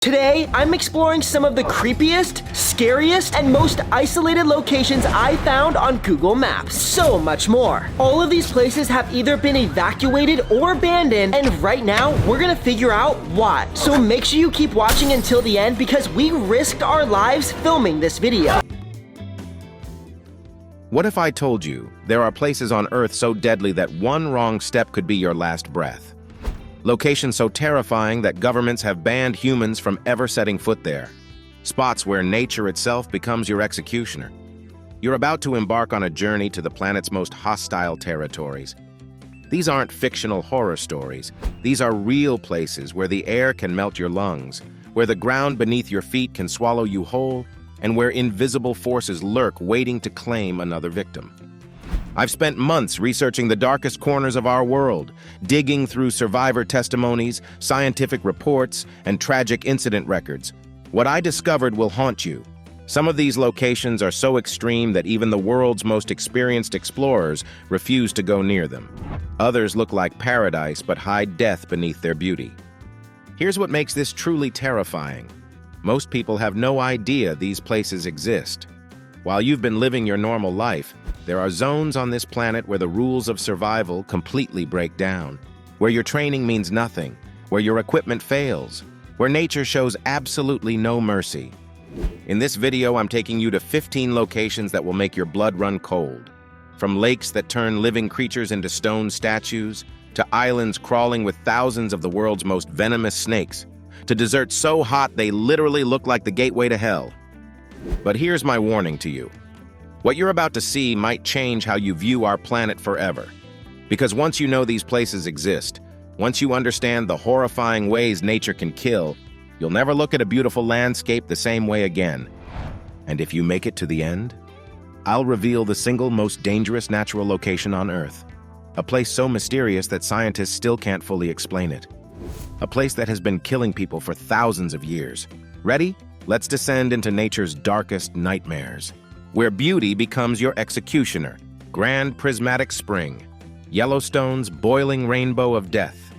Today, I'm exploring some of the creepiest, scariest, and most isolated locations I found on Google Maps. So much more. All of these places have either been evacuated or abandoned, and right now, we're gonna figure out why. So make sure you keep watching until the end because we risked our lives filming this video. What if I told you there are places on Earth so deadly that one wrong step could be your last breath? Locations so terrifying that governments have banned humans from ever setting foot there. Spots where nature itself becomes your executioner. You're about to embark on a journey to the planet's most hostile territories. These aren't fictional horror stories. These are real places where the air can melt your lungs, where the ground beneath your feet can swallow you whole, and where invisible forces lurk waiting to claim another victim. I've spent months researching the darkest corners of our world, digging through survivor testimonies, scientific reports, and tragic incident records. What I discovered will haunt you. Some of these locations are so extreme that even the world's most experienced explorers refuse to go near them. Others look like paradise but hide death beneath their beauty. Here's what makes this truly terrifying. Most people have no idea these places exist. While you've been living your normal life, there are zones on this planet where the rules of survival completely break down, where your training means nothing, where your equipment fails, where nature shows absolutely no mercy. In this video, I'm taking you to 15 locations that will make your blood run cold. From lakes that turn living creatures into stone statues, to islands crawling with thousands of the world's most venomous snakes, to deserts so hot they literally look like the gateway to hell. But here's my warning to you. What you're about to see might change how you view our planet forever. Because once you know these places exist, once you understand the horrifying ways nature can kill, you'll never look at a beautiful landscape the same way again. And if you make it to the end, I'll reveal the single most dangerous natural location on Earth. A place so mysterious that scientists still can't fully explain it. A place that has been killing people for thousands of years. Ready? Let's descend into nature's darkest nightmares, where beauty becomes your executioner. Grand Prismatic Spring, Yellowstone's boiling rainbow of death.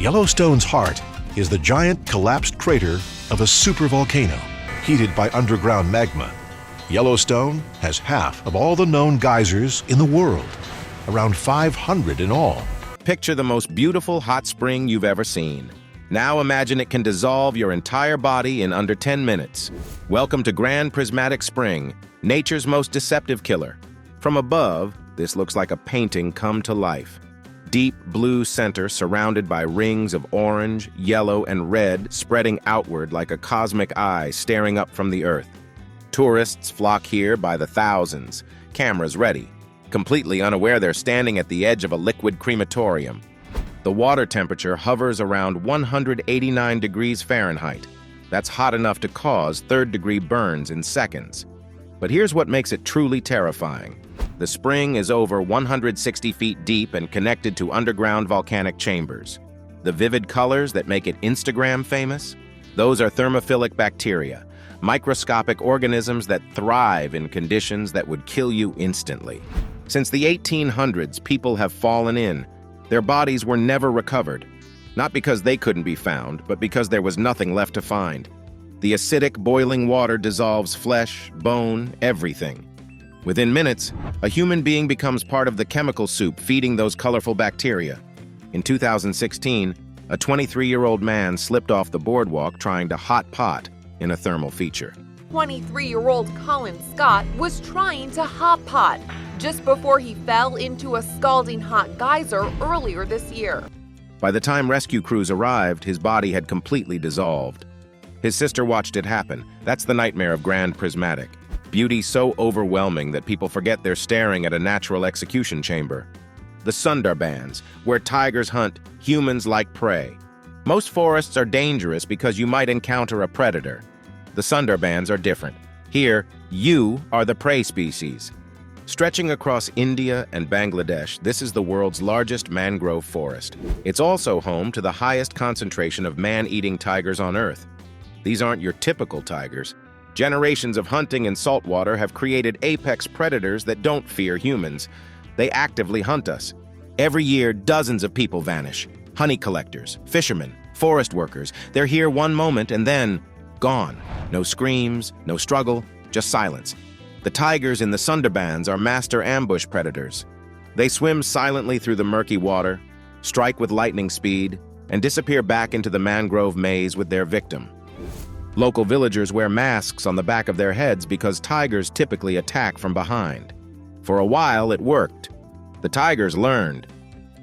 Yellowstone's heart is the giant collapsed crater of a supervolcano, heated by underground magma. Yellowstone has half of all the known geysers in the world, around 500 in all. Picture the most beautiful hot spring you've ever seen. Now imagine it can dissolve your entire body in under 10 minutes. Welcome to Grand Prismatic Spring, nature's most deceptive killer. From above, this looks like a painting come to life. Deep blue center surrounded by rings of orange, yellow, and red spreading outward like a cosmic eye staring up from the earth. Tourists flock here by the thousands, cameras ready, completely unaware they're standing at the edge of a liquid crematorium. The water temperature hovers around 189 degrees Fahrenheit. That's hot enough to cause third-degree burns in seconds. But here's what makes it truly terrifying. The spring is over 160 feet deep and connected to underground volcanic chambers. The vivid colors that make it Instagram famous? Those are thermophilic bacteria, microscopic organisms that thrive in conditions that would kill you instantly. Since the 1800s, people have fallen in. Their bodies were never recovered, not because they couldn't be found, but because there was nothing left to find. The acidic, boiling water dissolves flesh, bone, everything. Within minutes, a human being becomes part of the chemical soup feeding those colorful bacteria. In 2016, a 23-year-old man slipped off the boardwalk trying to hot pot in a thermal feature. 23-year-old Colin Scott was trying to hot pot just before he fell into a scalding hot geyser earlier this year. By the time rescue crews arrived, his body had completely dissolved. His sister watched it happen. That's the nightmare of Grand Prismatic. Beauty so overwhelming that people forget they're staring at a natural execution chamber. The Sundarbans, where tigers hunt humans like prey. Most forests are dangerous because you might encounter a predator. The Sundarbans are different. Here, you are the prey species. Stretching across India and Bangladesh, this is the world's largest mangrove forest. It's also home to the highest concentration of man-eating tigers on Earth. These aren't your typical tigers. Generations of hunting in saltwater have created apex predators that don't fear humans. They actively hunt us. Every year, dozens of people vanish. Honey collectors, fishermen, Forest workers, they're here one moment and then gone. No screams, no struggle, just silence. The tigers in the Sundarbans are master ambush predators. They swim silently through the murky water, strike with lightning speed, and disappear back into the mangrove maze with their victim. Local villagers wear masks on the back of their heads because tigers typically attack from behind. For a while, it worked. The tigers learned.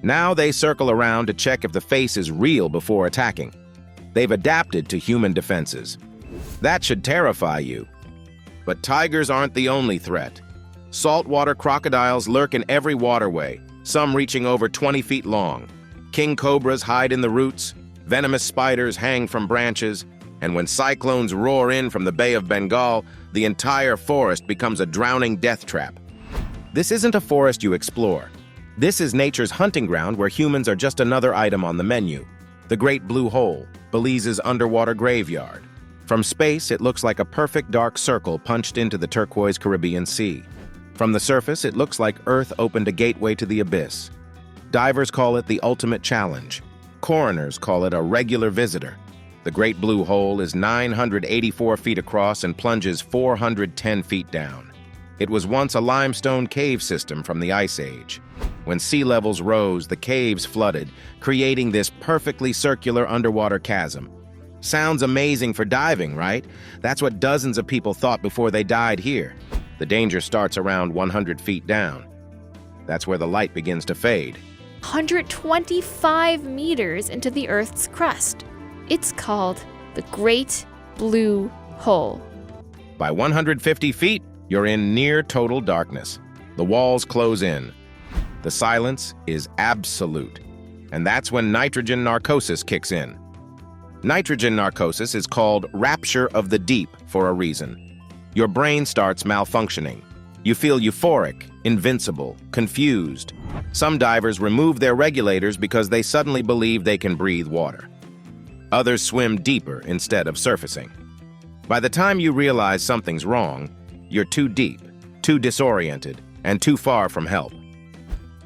Now they circle around to check if the face is real before attacking. They've adapted to human defenses. That should terrify you. But tigers aren't the only threat. Saltwater crocodiles lurk in every waterway, some reaching over 20 feet long. King cobras hide in the roots, venomous spiders hang from branches, and when cyclones roar in from the Bay of Bengal, the entire forest becomes a drowning death trap. This isn't a forest you explore. This is nature's hunting ground where humans are just another item on the menu. The Great Blue Hole, Belize's underwater graveyard. From space, it looks like a perfect dark circle punched into the turquoise Caribbean Sea. From the surface, it looks like Earth opened a gateway to the abyss. Divers call it the ultimate challenge. Coroners call it a regular visitor. The Great Blue Hole is 984 feet across and plunges 410 feet down. It was once a limestone cave system from the Ice Age. When sea levels rose, the caves flooded, creating this perfectly circular underwater chasm. Sounds amazing for diving, right? That's what dozens of people thought before they died here. The danger starts around 100 feet down. That's where the light begins to fade. 125 meters into the Earth's crust. It's called the Great Blue Hole. By 150 feet, you're in near total darkness. The walls close in. The silence is absolute. And that's when nitrogen narcosis kicks in. Nitrogen narcosis is called rapture of the deep for a reason. Your brain starts malfunctioning. You feel euphoric, invincible, confused. Some divers remove their regulators because they suddenly believe they can breathe water. Others swim deeper instead of surfacing. By the time you realize something's wrong, you're too deep, too disoriented, and too far from help.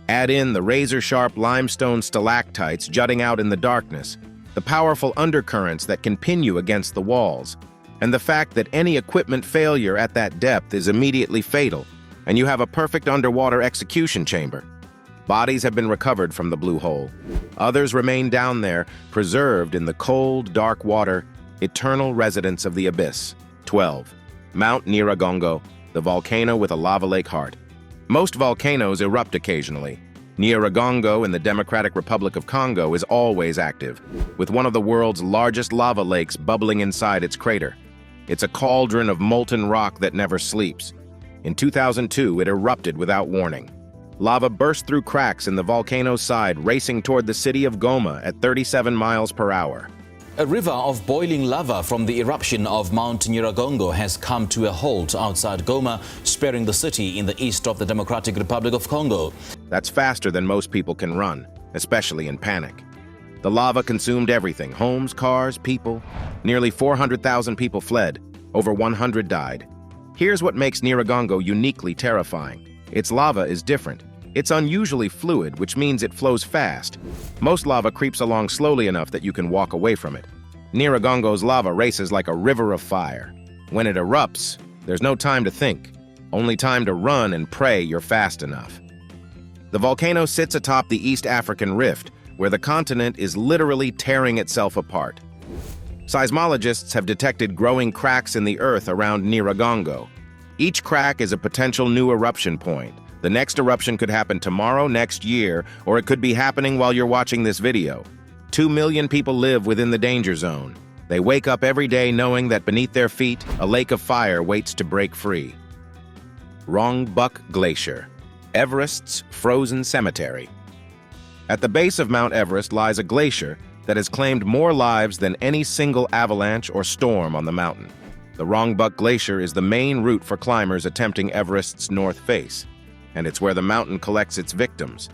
Add in the razor-sharp limestone stalactites jutting out in the darkness, the powerful undercurrents that can pin you against the walls, and the fact that any equipment failure at that depth is immediately fatal, and you have a perfect underwater execution chamber. Bodies have been recovered from the Blue Hole. Others remain down there, preserved in the cold, dark water, eternal residents of the abyss. 12. Mount Nyiragongo, the volcano with a lava lake heart. Most volcanoes erupt occasionally. Nyiragongo in the Democratic Republic of Congo is always active, with one of the world's largest lava lakes bubbling inside its crater. It's a cauldron of molten rock that never sleeps. In 2002, it erupted without warning. Lava burst through cracks in the volcano's side, racing toward the city of Goma at 37 miles per hour. A river of boiling lava from the eruption of Mount Nyiragongo has come to a halt outside Goma, sparing the city in the east of the Democratic Republic of Congo. That's faster than most people can run, especially in panic. The lava consumed everything: homes, cars, people. Nearly 400,000 people fled. Over 100 died. Here's what makes Nyiragongo uniquely terrifying. Its lava is different. It's unusually fluid, which means it flows fast. Most lava creeps along slowly enough that you can walk away from it. Nyiragongo's lava races like a river of fire. When it erupts, there's no time to think, only time to run and pray you're fast enough. The volcano sits atop the East African Rift, where the continent is literally tearing itself apart. Seismologists have detected growing cracks in the earth around Nyiragongo. Each crack is a potential new eruption point. The next eruption could happen tomorrow, next year, or it could be happening while you're watching this video. 2 million people live within the danger zone. They wake up every day knowing that beneath their feet, a lake of fire waits to break free. Rongbuk Glacier, Everest's frozen cemetery. At the base of Mount Everest lies a glacier that has claimed more lives than any single avalanche or storm on the mountain. The Rongbuk Glacier is the main route for climbers attempting Everest's north face, and it's where the mountain collects its victims.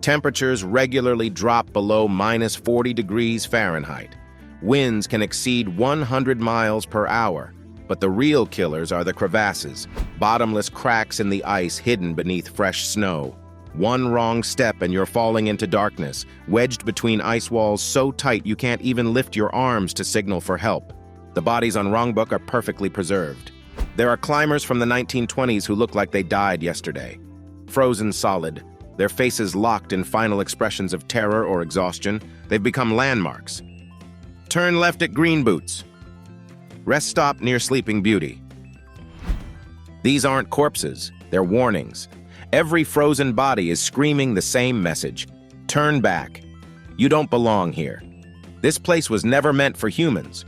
Temperatures regularly drop below minus 40 degrees Fahrenheit. Winds can exceed 100 miles per hour, but the real killers are the crevasses, bottomless cracks in the ice hidden beneath fresh snow. One wrong step and you're falling into darkness, wedged between ice walls so tight you can't even lift your arms to signal for help. The bodies on Rongbuk are perfectly preserved. There are climbers from the 1920s who look like they died yesterday. Frozen solid, their faces locked in final expressions of terror or exhaustion, they've become landmarks. Turn left at Green Boots. Rest stop near Sleeping Beauty. These aren't corpses, they're warnings. Every frozen body is screaming the same message. Turn back. You don't belong here. This place was never meant for humans.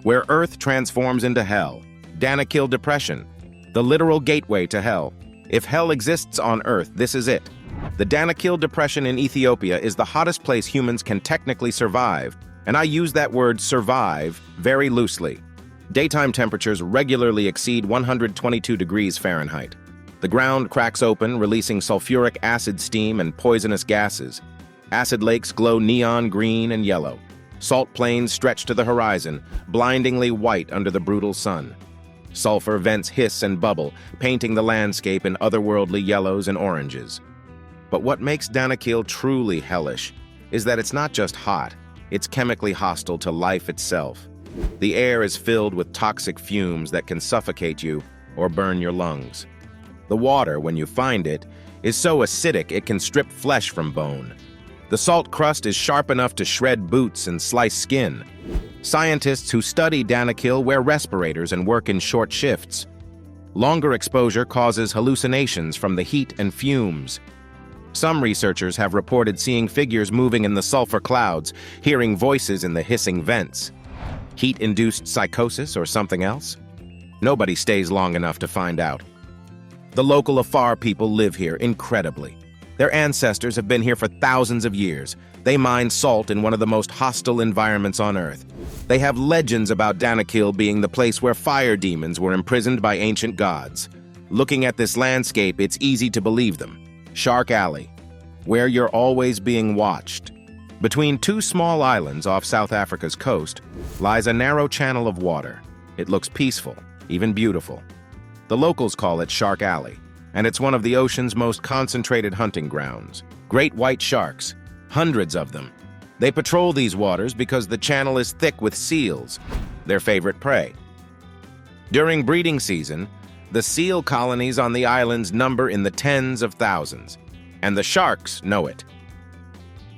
Where Earth transforms into hell. Danakil Depression, the literal gateway to hell. If hell exists on Earth, this is it. The Danakil Depression in Ethiopia is the hottest place humans can technically survive, and I use that word survive very loosely. Daytime temperatures regularly exceed 122 degrees Fahrenheit. The ground cracks open, releasing sulfuric acid steam and poisonous gases. Acid lakes glow neon green and yellow. Salt plains stretch to the horizon, blindingly white under the brutal sun. Sulfur vents hiss and bubble, painting the landscape in otherworldly yellows and oranges. But what makes Danakil truly hellish is that it's not just hot, it's chemically hostile to life itself. The air is filled with toxic fumes that can suffocate you or burn your lungs. The water, when you find it, is so acidic it can strip flesh from bone. The salt crust is sharp enough to shred boots and slice skin. Scientists who study Danakil wear respirators and work in short shifts. Longer exposure causes hallucinations from the heat and fumes. Some researchers have reported seeing figures moving in the sulfur clouds, hearing voices in the hissing vents. Heat-induced psychosis or something else? Nobody stays long enough to find out. The local Afar people live here incredibly. Their ancestors have been here for thousands of years. They mine salt in one of the most hostile environments on Earth. They have legends about Danakil being the place where fire demons were imprisoned by ancient gods. Looking at this landscape, it's easy to believe them. Shark Alley, where you're always being watched. Between two small islands off South Africa's coast lies a narrow channel of water. It looks peaceful, even beautiful. The locals call it Shark Alley, and it's one of the ocean's most concentrated hunting grounds. Great white sharks, hundreds of them. They patrol these waters because the channel is thick with seals, their favorite prey. During breeding season, the seal colonies on the islands number in the tens of thousands, and the sharks know it.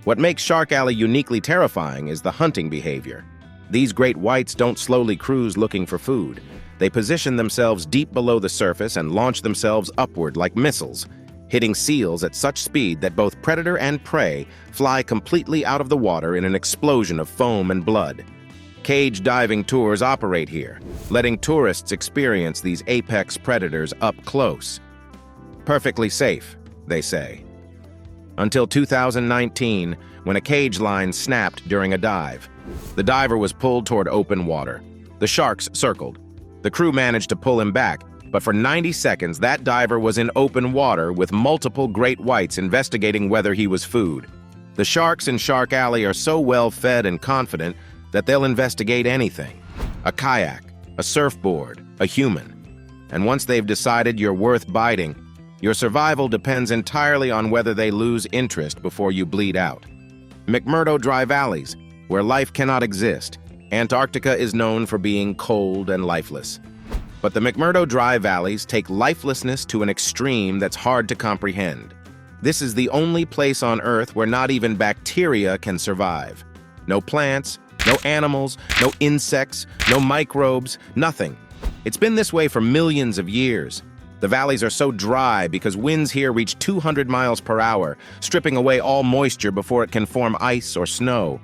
What makes Shark Alley uniquely terrifying is the hunting behavior. These great whites don't slowly cruise looking for food. They position themselves deep below the surface and launch themselves upward like missiles, hitting seals at such speed that both predator and prey fly completely out of the water in an explosion of foam and blood. Cage diving tours operate here, letting tourists experience these apex predators up close. Perfectly safe, they say. Until 2019, when a cage line snapped during a dive. The diver was pulled toward open water. The sharks circled. The crew managed to pull him back, but for 90 seconds that diver was in open water with multiple great whites investigating whether he was food. The sharks in Shark Alley are so well fed and confident that they'll investigate anything. A kayak, a surfboard, a human. And once they've decided you're worth biting, your survival depends entirely on whether they lose interest before you bleed out. McMurdo Dry Valleys, where life cannot exist. Antarctica is known for being cold and lifeless. But the McMurdo Dry Valleys take lifelessness to an extreme that's hard to comprehend. This is the only place on Earth where not even bacteria can survive. No plants, no animals, no insects, no microbes, nothing. It's been this way for millions of years. The valleys are so dry because winds here reach 200 miles per hour, stripping away all moisture before it can form ice or snow.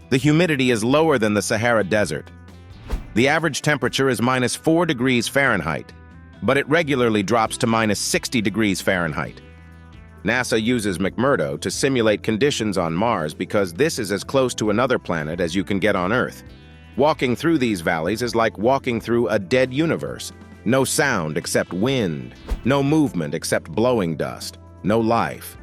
The humidity is lower than the Sahara Desert. The average temperature is -4 degrees Fahrenheit, but it regularly drops to -60 degrees Fahrenheit. NASA uses McMurdo to simulate conditions on Mars because this is as close to another planet as you can get on Earth. Walking through these valleys is like walking through a dead universe. No sound except wind, no movement except blowing dust, no life.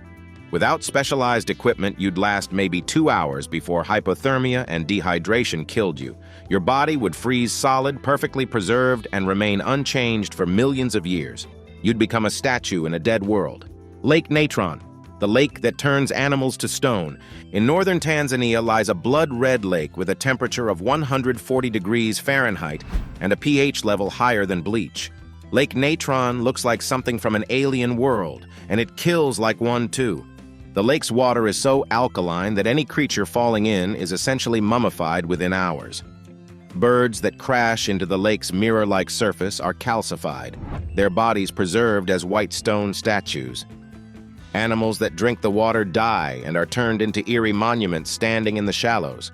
Without specialized equipment, you'd last maybe 2 hours before hypothermia and dehydration killed you. Your body would freeze solid, perfectly preserved, and remain unchanged for millions of years. You'd become a statue in a dead world. Lake Natron, the lake that turns animals to stone. In northern Tanzania lies a blood-red lake with a temperature of 140 degrees Fahrenheit and a pH level higher than bleach. Lake Natron looks like something from an alien world, and it kills like one too. The lake's water is so alkaline that any creature falling in is essentially mummified within hours. Birds that crash into the lake's mirror-like surface are calcified, their bodies preserved as white stone statues. Animals that drink the water die and are turned into eerie monuments standing in the shallows.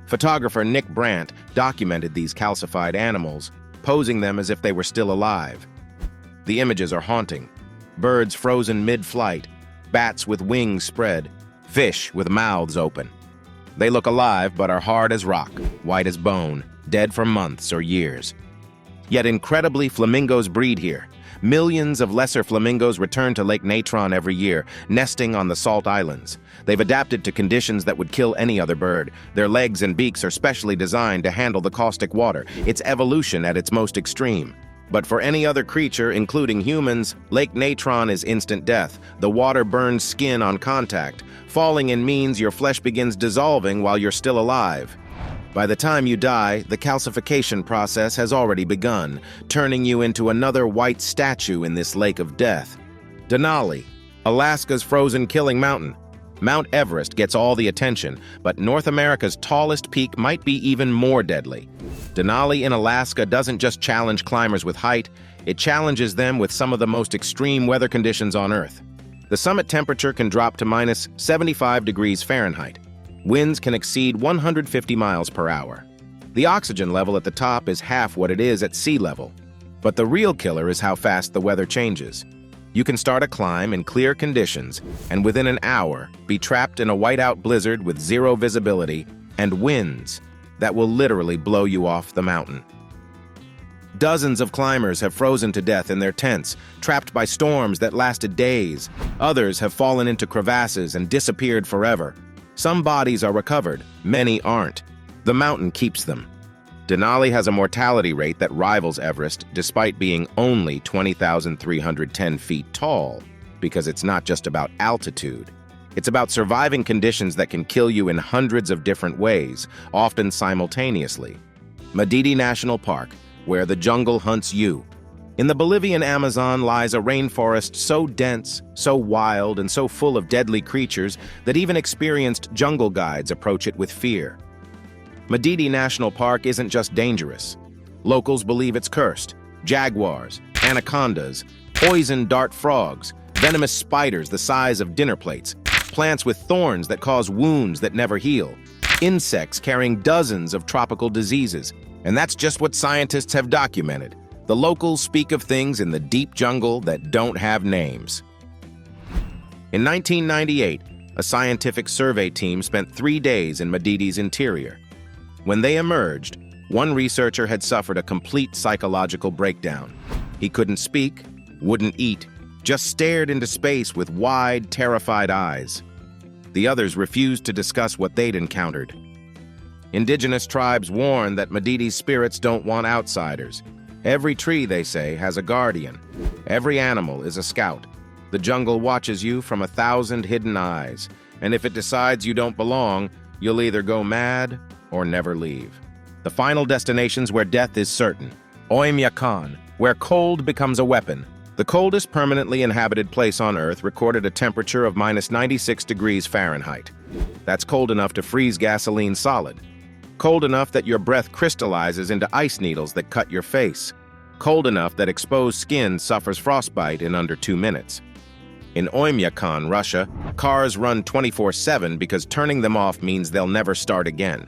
Photographer Nick Brandt documented these calcified animals, posing them as if they were still alive. The images are haunting. Birds frozen mid-flight, bats with wings spread, fish with mouths open. They look alive but are hard as rock, white as bone, dead for months or years. Yet incredibly, flamingos breed here. Millions of lesser flamingos return to Lake Natron every year, nesting on the salt islands. They've adapted to conditions that would kill any other bird. Their legs and beaks are specially designed to handle the caustic water. It's evolution at its most extreme. But for any other creature, including humans, Lake Natron is instant death. The water burns skin on contact. Falling in means your flesh begins dissolving while you're still alive. By the time you die, the calcification process has already begun, turning you into another white statue in this lake of death. Denali, Alaska's frozen killing mountain. Mount Everest gets all the attention, but North America's tallest peak might be even more deadly. Denali in Alaska doesn't just challenge climbers with height, it challenges them with some of the most extreme weather conditions on Earth. The summit temperature can drop to minus 75 degrees Fahrenheit. Winds can exceed 150 miles per hour. The oxygen level at the top is half what it is at sea level. But the real killer is how fast the weather changes. You can start a climb in clear conditions, and within an hour, be trapped in a whiteout blizzard with zero visibility and winds that will literally blow you off the mountain. Dozens of climbers have frozen to death in their tents, trapped by storms that lasted days. Others have fallen into crevasses and disappeared forever. Some bodies are recovered, many aren't. The mountain keeps them. Denali has a mortality rate that rivals Everest despite being only 20,310 feet tall, because it's not just about altitude. It's about surviving conditions that can kill you in hundreds of different ways, often simultaneously. Madidi National Park, where the jungle hunts you. In the Bolivian Amazon lies a rainforest so dense, so wild, and so full of deadly creatures that even experienced jungle guides approach it with fear. Madidi National Park isn't just dangerous. Locals believe it's cursed. Jaguars, anacondas, poison dart frogs, venomous spiders the size of dinner plates, plants with thorns that cause wounds that never heal, insects carrying dozens of tropical diseases. And that's just what scientists have documented. The locals speak of things in the deep jungle that don't have names. In 1998, a scientific survey team spent 3 days in Madidi's interior. When they emerged, one researcher had suffered a complete psychological breakdown. He couldn't speak, wouldn't eat, just stared into space with wide, terrified eyes. The others refused to discuss what they'd encountered. Indigenous tribes warn that Madidi's spirits don't want outsiders. Every tree, they say, has a guardian. Every animal is a scout. The jungle watches you from 1,000 hidden eyes, and if it decides you don't belong, you'll either go mad or never leave. The final destination's where death is certain. Oymyakon, where cold becomes a weapon. The coldest permanently inhabited place on Earth recorded a temperature of minus 96 degrees Fahrenheit. That's cold enough to freeze gasoline solid. Cold enough that your breath crystallizes into ice needles that cut your face. Cold enough that exposed skin suffers frostbite in under 2 minutes. In Oymyakon, Russia, cars run 24/7 because turning them off means they'll never start again.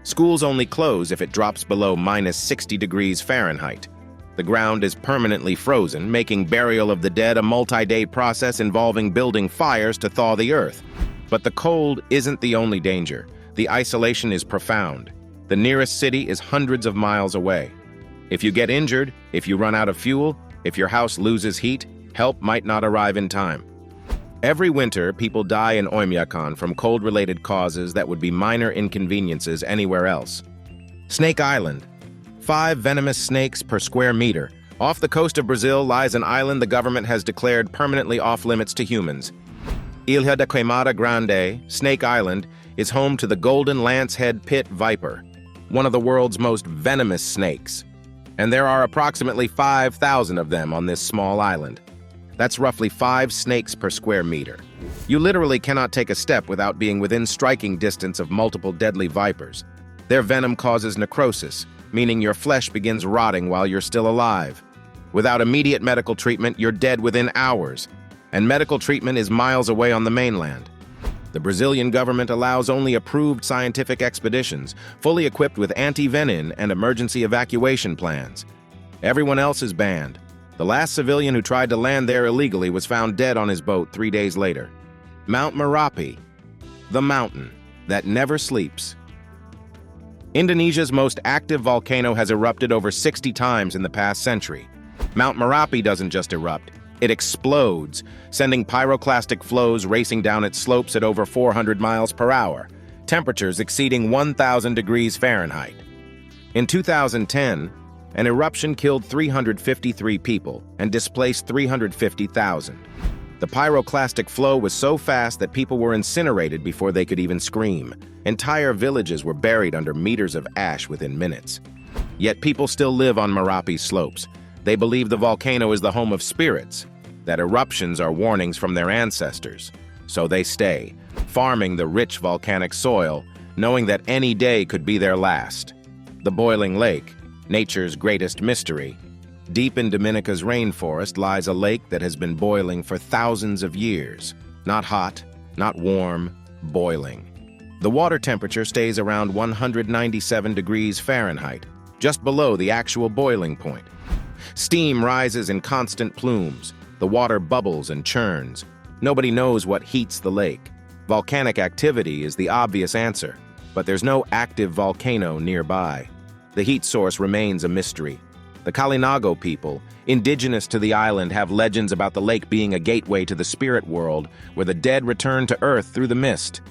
Schools only close if it drops below minus 60 degrees Fahrenheit. The ground is permanently frozen, making burial of the dead a multi-day process involving building fires to thaw the earth. But the cold isn't the only danger. The isolation is profound. The nearest city is hundreds of miles away. If you get injured, if you run out of fuel, if your house loses heat, help might not arrive in time. Every winter, people die in Oymyakon from cold-related causes that would be minor inconveniences anywhere else. Snake Island. 5 venomous snakes per square meter, Off the coast of Brazil lies an island the government has declared permanently off-limits to humans. Ilha da Queimada Grande, Snake Island, is home to the golden lancehead pit viper, one of the world's most venomous snakes. And there are approximately 5,000 of them on this small island. That's roughly 5 snakes per square meter. You literally cannot take a step without being within striking distance of multiple deadly vipers. Their venom causes necrosis, meaning your flesh begins rotting while you're still alive. Without immediate medical treatment, you're dead within hours, and medical treatment is miles away on the mainland. The Brazilian government allows only approved scientific expeditions, fully equipped with anti-venin and emergency evacuation plans. Everyone else is banned. The last civilian who tried to land there illegally was found dead on his boat 3 days later. Mount Merapi, the mountain that never sleeps. Indonesia's most active volcano has erupted over 60 times in the past century. Mount Merapi doesn't just erupt, it explodes, sending pyroclastic flows racing down its slopes at over 400 miles per hour, temperatures exceeding 1,000 degrees Fahrenheit. In 2010, an eruption killed 353 people and displaced 350,000. The pyroclastic flow was so fast that people were incinerated before they could even scream. Entire villages were buried under meters of ash within minutes. Yet people still live on Merapi's slopes. They believe the volcano is the home of spirits, that eruptions are warnings from their ancestors. So they stay, farming the rich volcanic soil, knowing that any day could be their last. The boiling lake, nature's greatest mystery. Deep in Dominica's rainforest lies a lake that has been boiling for thousands of years. Not hot, not warm, boiling. The water temperature stays around 197 degrees Fahrenheit, just below the actual boiling point. Steam rises in constant plumes. The water bubbles and churns. Nobody knows what heats the lake. Volcanic activity is the obvious answer, but there's no active volcano nearby. The heat source remains a mystery. The Kalinago people, indigenous to the island, have legends about the lake being a gateway to the spirit world, where the dead return to Earth through the mist.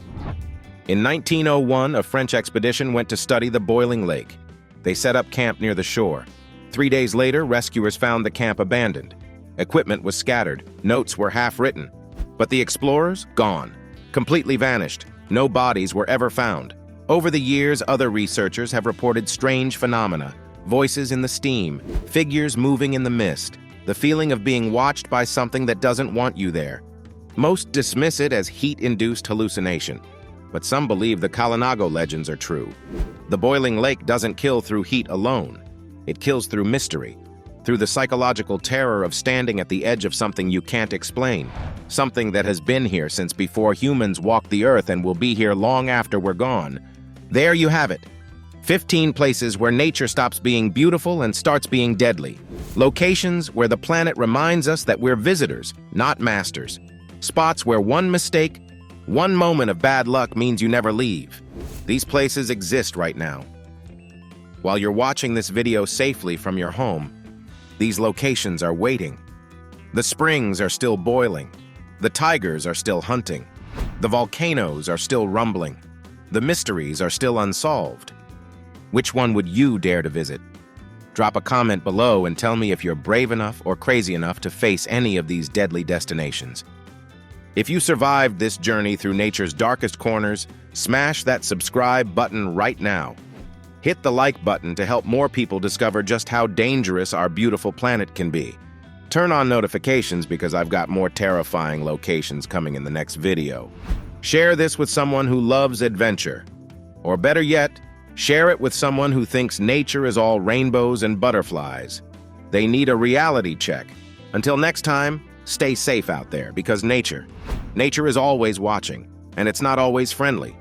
In 1901, a French expedition went to study the boiling lake. They set up camp near the shore. 3 days later, rescuers found the camp abandoned. Equipment was scattered, notes were half-written. But the explorers? Gone. Completely vanished. No bodies were ever found. Over the years, other researchers have reported strange phenomena. Voices in the steam, figures moving in the mist, the feeling of being watched by something that doesn't want you there. Most dismiss it as heat-induced hallucination, but some believe the Kalinago legends are true. The boiling lake doesn't kill through heat alone. It kills through mystery, through the psychological terror of standing at the edge of something you can't explain, something that has been here since before humans walked the earth and will be here long after we're gone. There you have it. 15 places where nature stops being beautiful and starts being deadly. Locations where the planet reminds us that we're visitors, not masters. Spots where one mistake, one moment of bad luck means you never leave. These places exist right now. While you're watching this video safely from your home, these locations are waiting. The springs are still boiling. The tigers are still hunting. The volcanoes are still rumbling. The mysteries are still unsolved. Which one would you dare to visit? Drop a comment below and tell me if you're brave enough or crazy enough to face any of these deadly destinations. If you survived this journey through nature's darkest corners, smash that subscribe button right now. Hit the like button to help more people discover just how dangerous our beautiful planet can be. Turn on notifications because I've got more terrifying locations coming in the next video. Share this with someone who loves adventure. Or better yet, share it with someone who thinks nature is all rainbows and butterflies. They need a reality check. Until next time, stay safe out there because nature is always watching, and it's not always friendly.